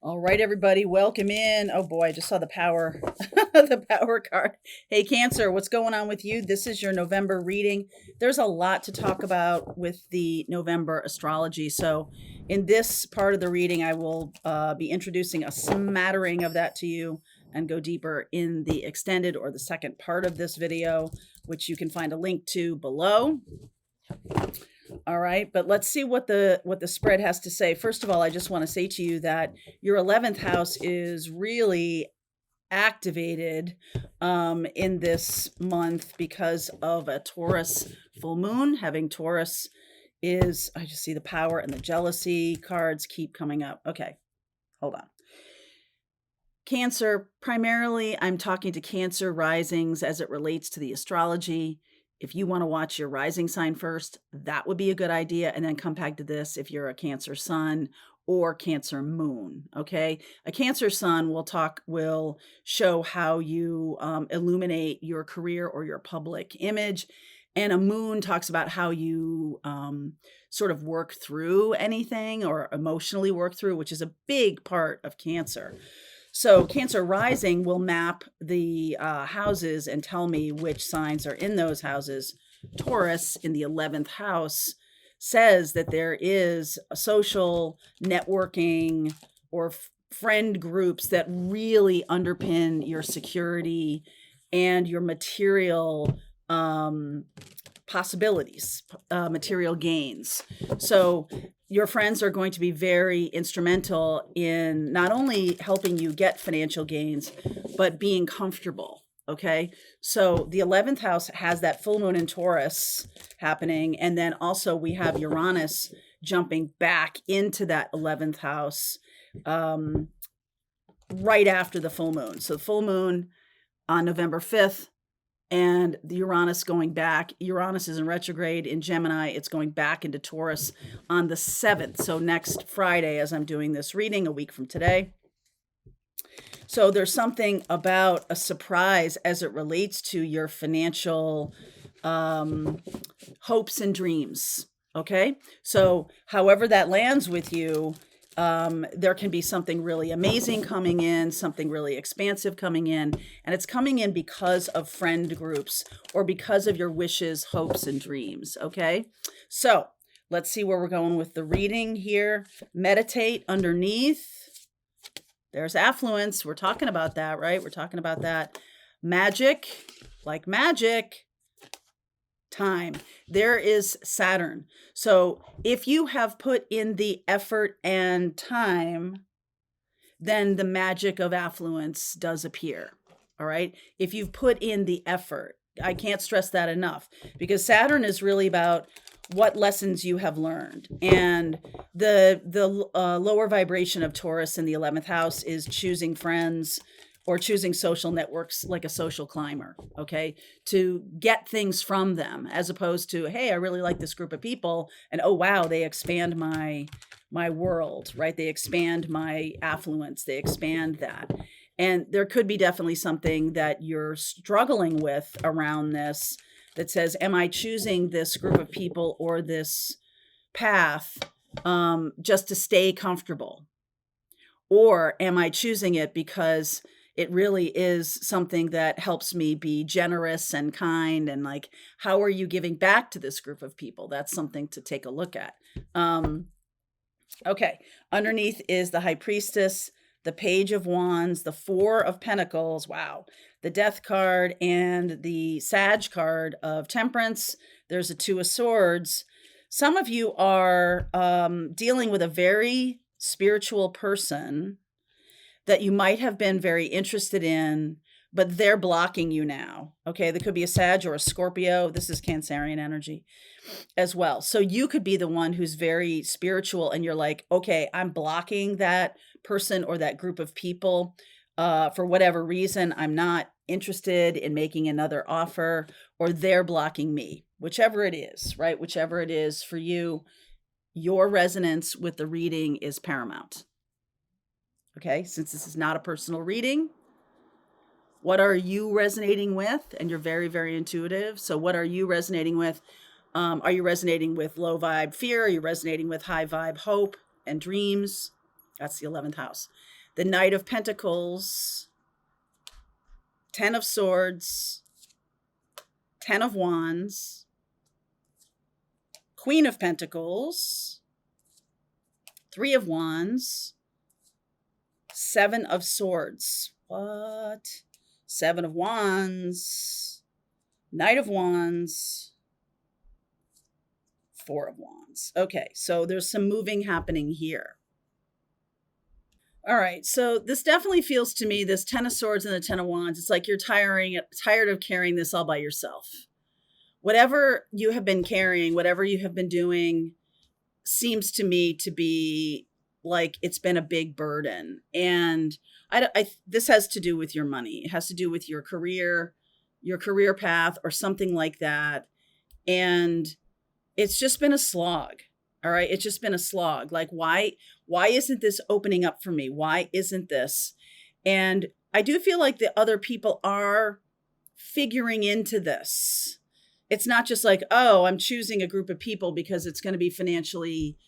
All right, everybody, welcome in. Oh boy, I just saw the power, the power card. Hey, Cancer, what's going on with you? This is your November reading. There's a lot to talk about with the November astrology. So, in this part of the reading, I will be introducing a smattering of that to you and go deeper in the extended or the second part of this video, which you can find a link to below. All right, but let's see what the spread has to say. First of all, I just want to say to you that your 11th house is really activated in this month because of a Taurus full moon. Having Taurus is, I just see the power and the jealousy cards keep coming up. Okay, hold on. Cancer, primarily, I'm talking to Cancer risings as it relates to the astrology. If you want to watch your rising sign first, that would be a good idea. And then come back to this if you're a Cancer sun or Cancer moon. Okay. A Cancer sun will show how you illuminate your career or your public image. And a moon talks about how you sort of work through anything or emotionally work through, which is a big part of Cancer. So Cancer rising will map the houses and tell me which signs are in those houses. Taurus in the 11th house says that there is a social networking or friend groups that really underpin your security and your material possibilities, material gains. So your friends are going to be very instrumental in not only helping you get financial gains, but being comfortable. Okay. So the 11th house has that full moon in Taurus happening. And then also we have Uranus jumping back into that 11th house right after the full moon. So full moon on November 5th, and the Uranus going back. Uranus is in retrograde in Gemini. It's going back into Taurus on the 7th. So next Friday, as I'm doing this reading, a week from today. So there's something about a surprise as it relates to your financial hopes and dreams. Okay. So however that lands with you, there can be something really amazing coming in, something really expansive coming in, and it's coming in because of friend groups or because of your wishes, hopes, and dreams. Okay. So let's see where we're going with the reading here. Meditate underneath. There's affluence. We're talking about that, right? We're talking about that. Magic, like magic. Time. There is Saturn. So if you have put in the effort and time, then the magic of affluence does appear. All right. If you've put in the effort, I can't stress that enough, because Saturn is really about what lessons you have learned. And the lower vibration of Taurus in the 11th house is choosing friends or choosing social networks like a social climber, okay, to get things from them, as opposed to, hey, I really like this group of people, and oh wow, they expand my world, right? They expand my affluence, they expand that. And there could be definitely something that you're struggling with around this that says, am I choosing this group of people or this path just to stay comfortable? Or am I choosing it because it really is something that helps me be generous and kind? And like, how are you giving back to this group of people? That's something to take a look at. Okay. Underneath is the High Priestess, the Page of Wands, the Four of Pentacles. Wow. The Death card and the Sag card of Temperance. There's a Two of Swords. Some of you are dealing with a very spiritual person that you might have been very interested in, but they're blocking you now. Okay, there could be a Sag or a Scorpio. This is Cancerian energy as well. So you could be the one who's very spiritual and you're like, okay, I'm blocking that person or that group of people for whatever reason. I'm not interested in making another offer, or they're blocking me, whichever it is, right? Whichever it is for you, your resonance with the reading is paramount. Okay, since this is not a personal reading, what are you resonating with? And you're very, very intuitive. So what are you resonating with? Are you resonating with low vibe fear? Are you resonating with high vibe hope and dreams? That's the 11th house. The Knight of Pentacles, 10 of Swords, 10 of Wands, Queen of Pentacles, 3 of Wands, 7 of Swords. What? 7 of Wands, Knight of Wands, 4 of Wands. Okay, so there's some moving happening here. All right, so this definitely feels to me, this 10 of Swords and the 10 of Wands, it's like you're tired of carrying this all by yourself. Whatever you have been carrying, whatever you have been doing, seems to me to be like it's been a big burden. And this has to do with your money. It has to do with your career path, or something like that. And it's just been a slog. All right. It's just been a slog. Like, why isn't this opening up for me? Why isn't this? And I do feel like the other people are figuring into this. It's not just like, oh, I'm choosing a group of people because it's going to be financially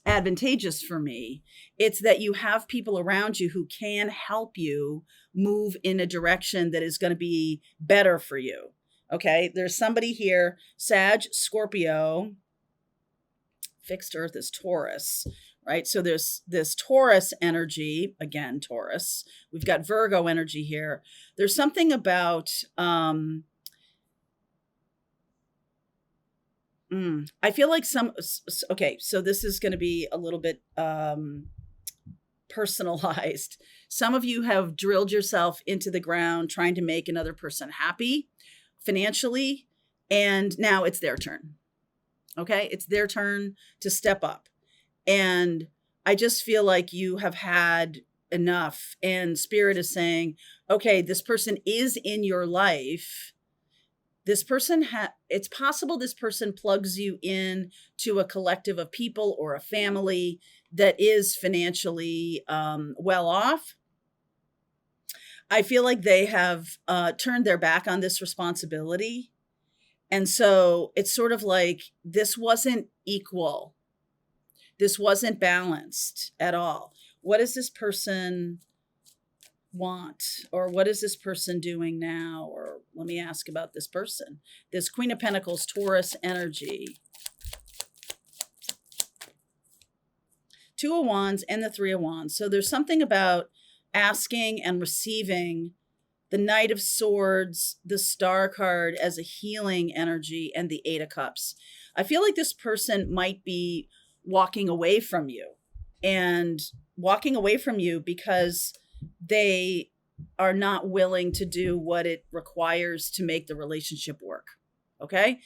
advantageous for me. It's that you have people around you who can help you move in a direction that is going to be better for you. Okay, there's somebody here, Sag, Scorpio, fixed earth is Taurus, right? So there's this Taurus energy, again, Taurus. We've got Virgo energy here. There's something about, I feel like okay, so this is going to be a little bit personalized. Some of you have drilled yourself into the ground trying to make another person happy financially, and now it's their turn. Okay, it's their turn to step up. And I just feel like you have had enough, and Spirit is saying, okay, this person is in your life. This person it's possible this person plugs you in to a collective of people or a family that is financially well off. I feel like they have turned their back on this responsibility. And so it's sort of like this wasn't equal. This wasn't balanced at all. What does this person want? Or what is this person doing now? Or let me ask about this person. This Queen of Pentacles, Taurus energy. 2 of Wands and the 3 of Wands. So there's something about asking and receiving. The Knight of Swords, the Star card as a healing energy, and the 8 of Cups. I feel like this person might be walking away from you, and walking away from you because they are not willing to do what it requires to make the relationship work. Okay.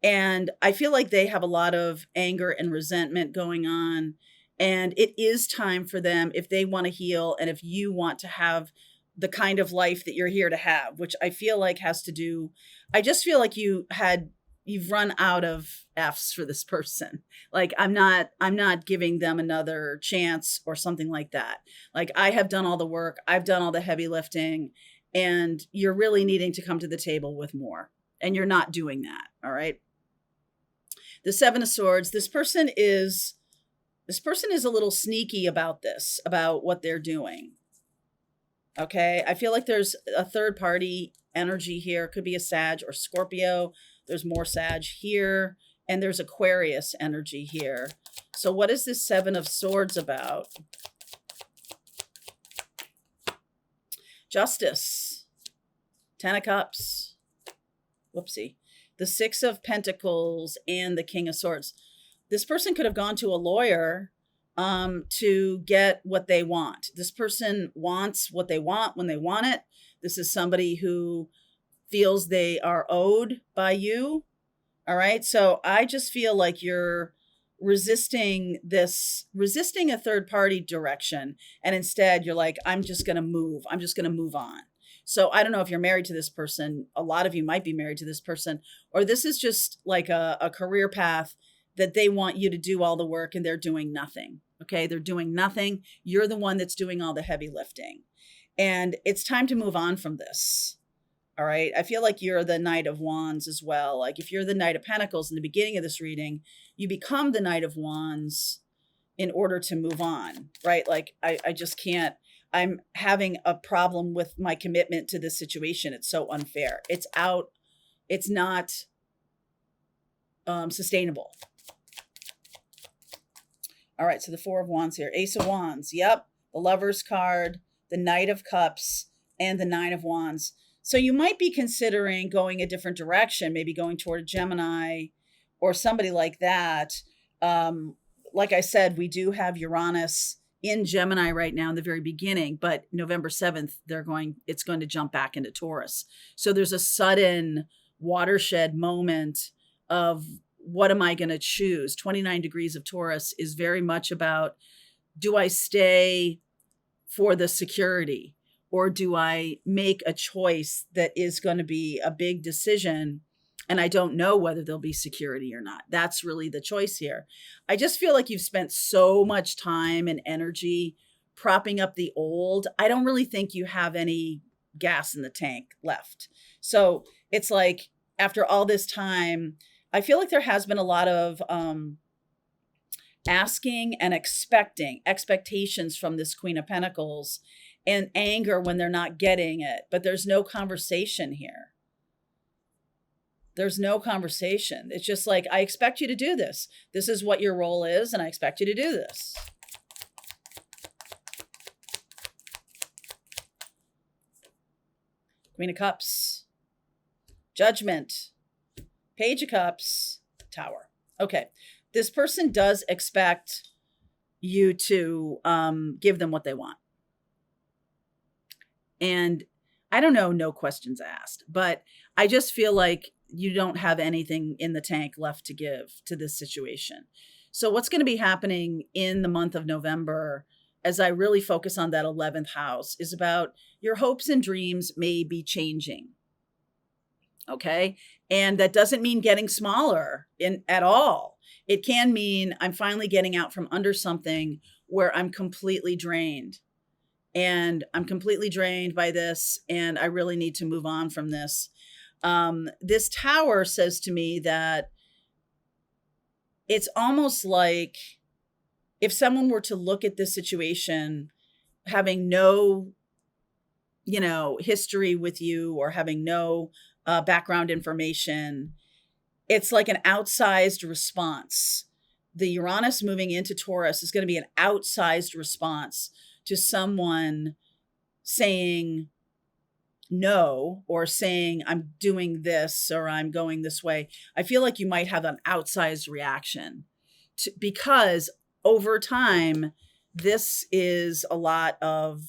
And I feel like they have a lot of anger and resentment going on. And it is time for them, if they want to heal and if you want to have the kind of life that you're here to have, which I feel like has to do, I just feel like you've run out of F's for this person. Like, I'm not giving them another chance or something like that. Like, I have done all the work. I've done all the heavy lifting, and you're really needing to come to the table with more, and you're not doing that. All right. The 7 of Swords, this person is a little sneaky about this, about what they're doing. Okay. I feel like there's a third party energy here. Could be a Sag or Scorpio. There's more Sag here, and there's Aquarius energy here. So what is this 7 of Swords about? Justice, 10 of Cups, whoopsie, the 6 of Pentacles, and the King of Swords. This person could have gone to a lawyer to get what they want. This person wants what they want when they want it. This is somebody who feels they are owed by you. All right. So I just feel like you're resisting a third party direction. And instead you're like, I'm just going to move. I'm just going to move on. So I don't know if you're married to this person. A lot of you might be married to this person, or this is just like a career path that they want you to do all the work and they're doing nothing. Okay. They're doing nothing. You're the one that's doing all the heavy lifting. And it's time to move on from this. All right. I feel like you're the Knight of Wands as well. Like, if you're the Knight of Pentacles in the beginning of this reading, you become the Knight of Wands. in order to move on, right? Like I just can't. I'm having a problem with my commitment to this situation. It's so unfair. It's out. It's not sustainable. All right, so the Four of Wands here. Ace of Wands. Yep. The Lover's card, the Knight of Cups, and the Nine of Wands. So you might be considering going a different direction, maybe going toward a Gemini or somebody like that. Like I said, we do have Uranus in Gemini right now in the very beginning, but November 7th, it's going to jump back into Taurus. So there's a sudden watershed moment of what am I going to choose? 29 degrees of Taurus is very much about, do I stay for the security or do I make a choice that is going to be a big decision and I don't know whether there'll be security or not? That's really the choice here. I just feel like you've spent so much time and energy propping up the old. I don't really think you have any gas in the tank left. So it's like after all this time, I feel like there has been a lot of asking and expectations from this Queen of Pentacles and anger when they're not getting it. But there's no conversation here. There's no conversation. It's just like, I expect you to do this. This is what your role is, and I expect you to do this. Queen of Cups. Judgment. Page of Cups, Tower. Okay. This person does expect you to give them what they want. And I don't know, no questions asked, but I just feel like you don't have anything in the tank left to give to this situation. So what's going to be happening in the month of November, as I really focus on that 11th house, is about your hopes and dreams may be changing. Okay. And that doesn't mean getting smaller at all. It can mean I'm finally getting out from under something where I'm completely drained. And I'm completely drained by this, and I really need to move on from this. This Tower says to me that it's almost like if someone were to look at this situation, having no, history with you or having no background information, it's like an outsized response. The Uranus moving into Taurus is going to be an outsized response to someone saying no or saying I'm doing this or I'm going this way. I feel like you might have an outsized reaction because over time, this is a lot of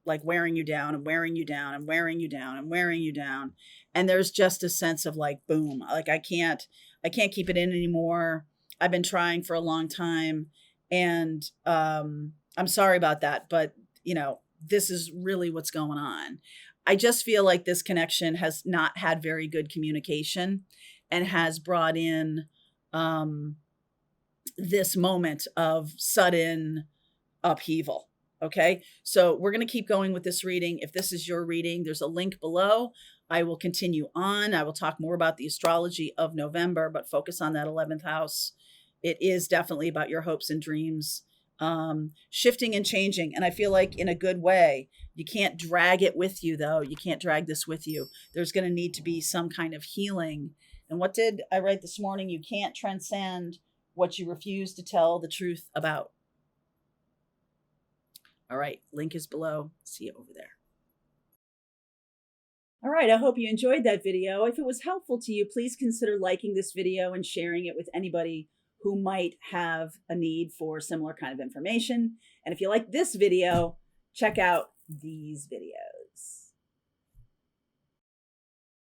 like wearing you down and wearing you down and wearing you down and wearing you down. And there's just a sense of like, boom, like I can't keep it in anymore. I've been trying for a long time. And I'm sorry about that, but this is really what's going on. I just feel like this connection has not had very good communication and has brought in this moment of sudden upheaval. Okay, so we're going to keep going with this reading. If this is your reading, there's a link below. I will continue on. I will talk more about the astrology of November, but focus on that 11th house. It is definitely about your hopes and dreams, shifting and changing. And I feel like in a good way. You can't drag it with you, though. You can't drag this with you. There's going to need to be some kind of healing. And what did I write this morning? You can't transcend what you refuse to tell the truth about. All right, link is below. See you over there. All right, I hope you enjoyed that video. If it was helpful to you, please consider liking this video and sharing it with anybody who might have a need for similar kind of information. And if you like this video, check out these videos.